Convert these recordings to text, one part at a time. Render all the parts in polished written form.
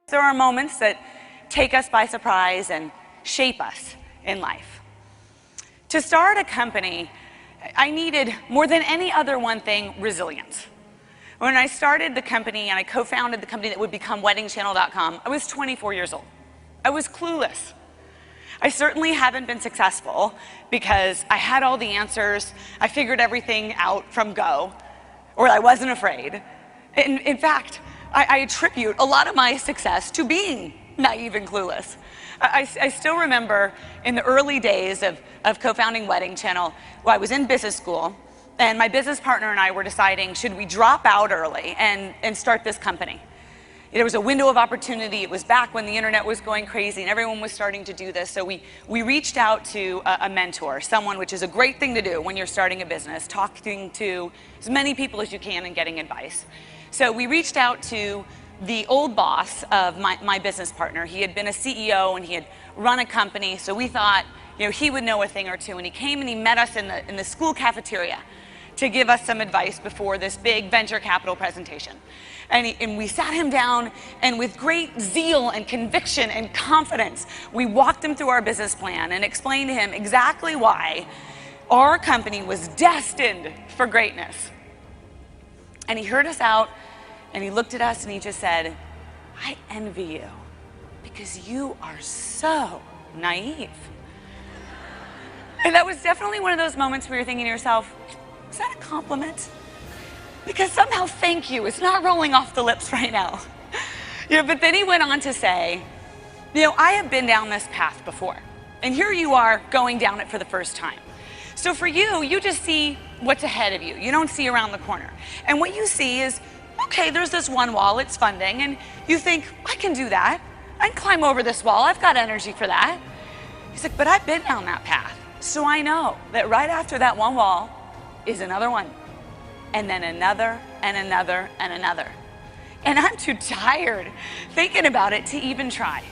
There are moments that take us by surprise and shape us in life. To start a company, I needed, more than any other one thing, resilience. When I started the company and I co-founded the company that would become WeddingChannel.com, I was 24 years old. I was clueless. I certainly haven't been successful because I had all the answers. I figured everything out from go, or I wasn't afraid. In fact, I attribute a lot of my success to being naive and clueless. I still remember in the early days of co-founding Wedding Channel, I was in business school, and my business partner and I were deciding, should we drop out early and start this company? There was a window of opportunity. It was back when the internet was going crazy and everyone was starting to do this. So we reached out to a mentor, someone, which is a great thing to do when you're starting a business, talking to as many people as you can and getting advice. So we reached out to the old boss of my business partner. He had been a CEO and he had run a company. So we thought, he would know a thing or two. And he came and he met us in the school cafeteria to give us some advice before this big venture capital presentation. And we sat him down, and with great zeal and conviction and confidence, we walked him through our business plan and explained to him exactly why our company was destined for greatness. And he heard us out, and he looked at us, and he just said, "I envy you because you are so naive." And that was definitely one of those moments where you're thinking to yourself, is that a compliment? Because somehow thank you is not rolling off the lips right now. But then he went on to say, I have been down this path before, and here you are going down it for the first time. So for you, you just see what's ahead of you. You don't see around the corner. And what you see is, okay, there's this one wall, it's funding, and you think, I can do that. I can climb over this wall. I've got energy for that. He's like, but I've been down that path. So I know that right after that one wall is another one, and then another, and another, and another. And I'm too tired thinking about it to even try.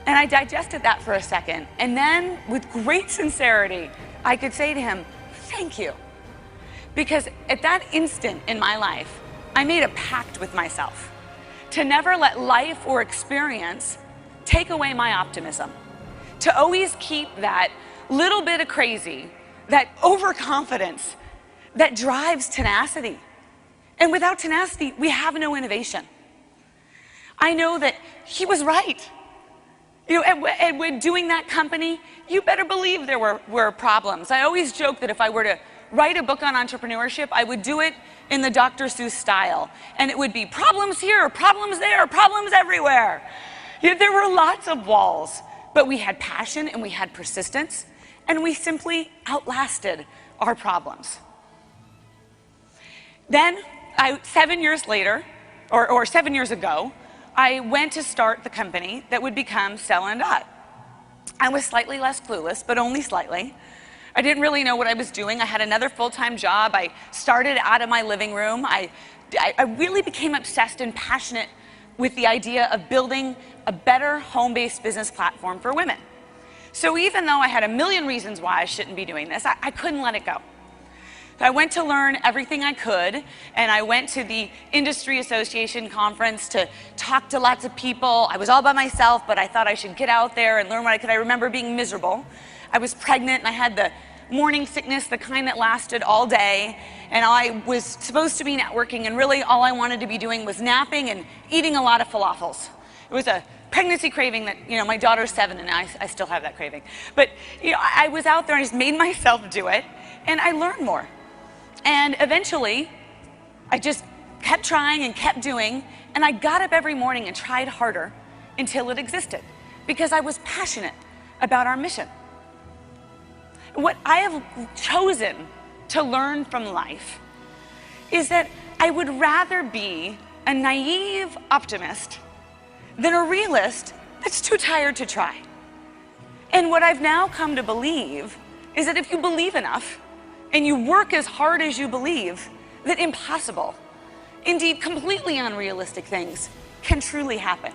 And I digested that for a second, and then with great sincerity, I could say to him, thank you. Because at that instant in my life, I made a pact with myself to never let life or experience take away my optimism, to always keep that little bit of crazy, that overconfidence that drives tenacity. And without tenacity, we have no innovation. I know that he was right. And when doing that company, you better believe there were problems. I always joke that if I were to write a book on entrepreneurship, I would do it in the Dr. Seuss style. And it would be problems here, problems there, problems everywhere. There were lots of walls, but we had passion and we had persistence, and we simply outlasted our problems. Then, 7 years later, or 7 years ago, I went to start the company that would become Stella & Dot. I was slightly less clueless, but only slightly. I didn't really know what I was doing. I had another full-time job. I started out of my living room. I really became obsessed and passionate with the idea of building a better home-based business platform for women. So even though I had a million reasons why I shouldn't be doing this, I couldn't let it go. I went to learn everything I could, and I went to the Industry Association conference to talk to lots of people. I was all by myself, but I thought I should get out there and learn what I could. I remember being miserable. I was pregnant, and I had the morning sickness, the kind that lasted all day, and I was supposed to be networking, and really all I wanted to be doing was napping and eating a lot of falafels. It was a pregnancy craving that, my daughter's 7, and I still have that craving. But, I was out there, and I just made myself do it, and I learned more. And eventually, I just kept trying and kept doing, and I got up every morning and tried harder until it existed, because I was passionate about our mission. What I have chosen to learn from life is that I would rather be a naive optimist than a realist that's too tired to try. And what I've now come to believe is that if you believe enough, and you work as hard as you believe, that impossible, indeed completely unrealistic things can truly happen.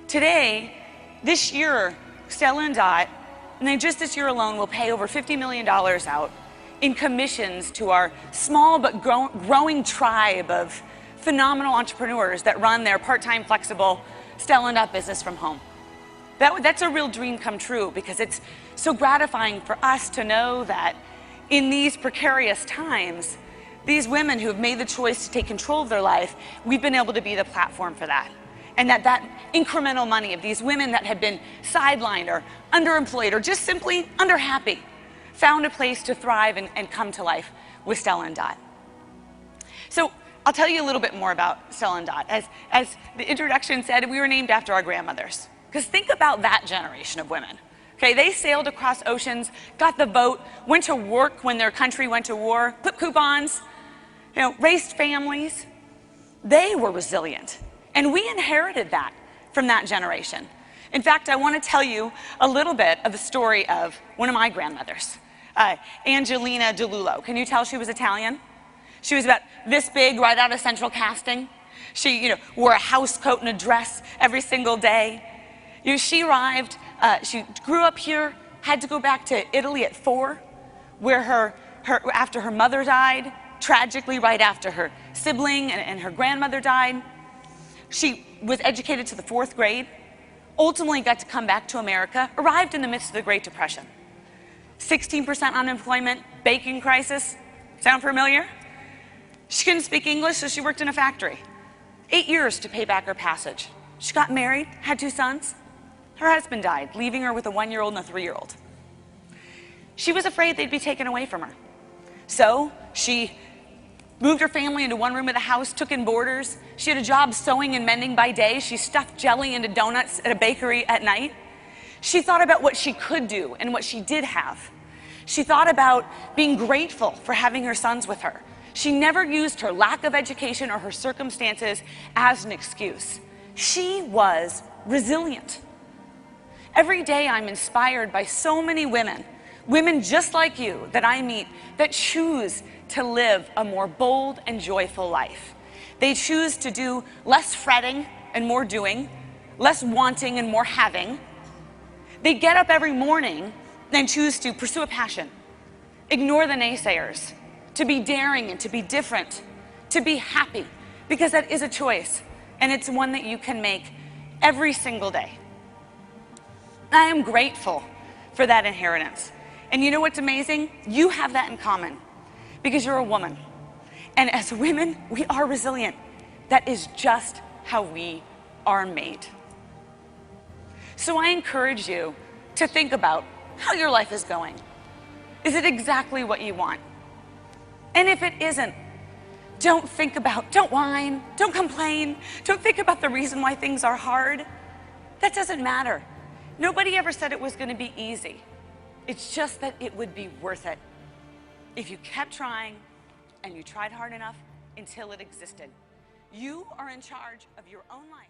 Today, this year, Stella & Dot, and then just this year alone, will pay over $50 million out in commissions to our small but growing tribe of phenomenal entrepreneurs that run their part-time flexible Stella & Dot business from home. That's a real dream come true, because it's so gratifying for us to know that in these precarious times, these women who have made the choice to take control of their life, we've been able to be the platform for that. And that incremental money of these women that had been sidelined or underemployed or just simply underhappy found a place to thrive and come to life with Stella & Dot. So I'll tell you a little bit more about Stella & Dot. As the introduction said, we were named after our grandmothers. Because think about that generation of women. Okay, they sailed across oceans, got the vote, went to work when their country went to war, clipped coupons, raised families. They were resilient. And we inherited that from that generation. In fact, I want to tell you a little bit of the story of one of my grandmothers, Angelina DeLullo. Can you tell she was Italian? She was about this big, right out of central casting. She wore a house coat and a dress every single day. She arrived, she grew up here, had to go back to Italy at 4, where after her mother died, tragically right after her sibling and her grandmother died. She was educated to the 4th grade, ultimately got to come back to America, arrived in the midst of the Great Depression. 16% unemployment, banking crisis. Sound familiar? She couldn't speak English, so she worked in a factory. 8 years to pay back her passage. She got married, had 2 sons. Her husband died, leaving her with a 1-year-old and a 3-year-old. She was afraid they'd be taken away from her. So she moved her family into one room of the house, took in boarders. She had a job sewing and mending by day. She stuffed jelly into donuts at a bakery at night. She thought about what she could do and what she did have. She thought about being grateful for having her sons with her. She never used her lack of education or her circumstances as an excuse. She was resilient. Every day I'm inspired by so many women just like you that I meet, that choose to live a more bold and joyful life. They choose to do less fretting and more doing, less wanting and more having. They get up every morning and choose to pursue a passion, ignore the naysayers, to be daring and to be different, to be happy, because that is a choice, and it's one that you can make every single day. I am grateful for that inheritance. And you know what's amazing? You have that in common, because you're a woman. And as women, we are resilient. That is just how we are made. So I encourage you to think about how your life is going. Is it exactly what you want? And if it isn't, don't whine, don't complain, don't think about the reason why things are hard. That doesn't matter. Nobody ever said it was going to be easy. It's just that it would be worth it if you kept trying and you tried hard enough until it existed. You are in charge of your own life.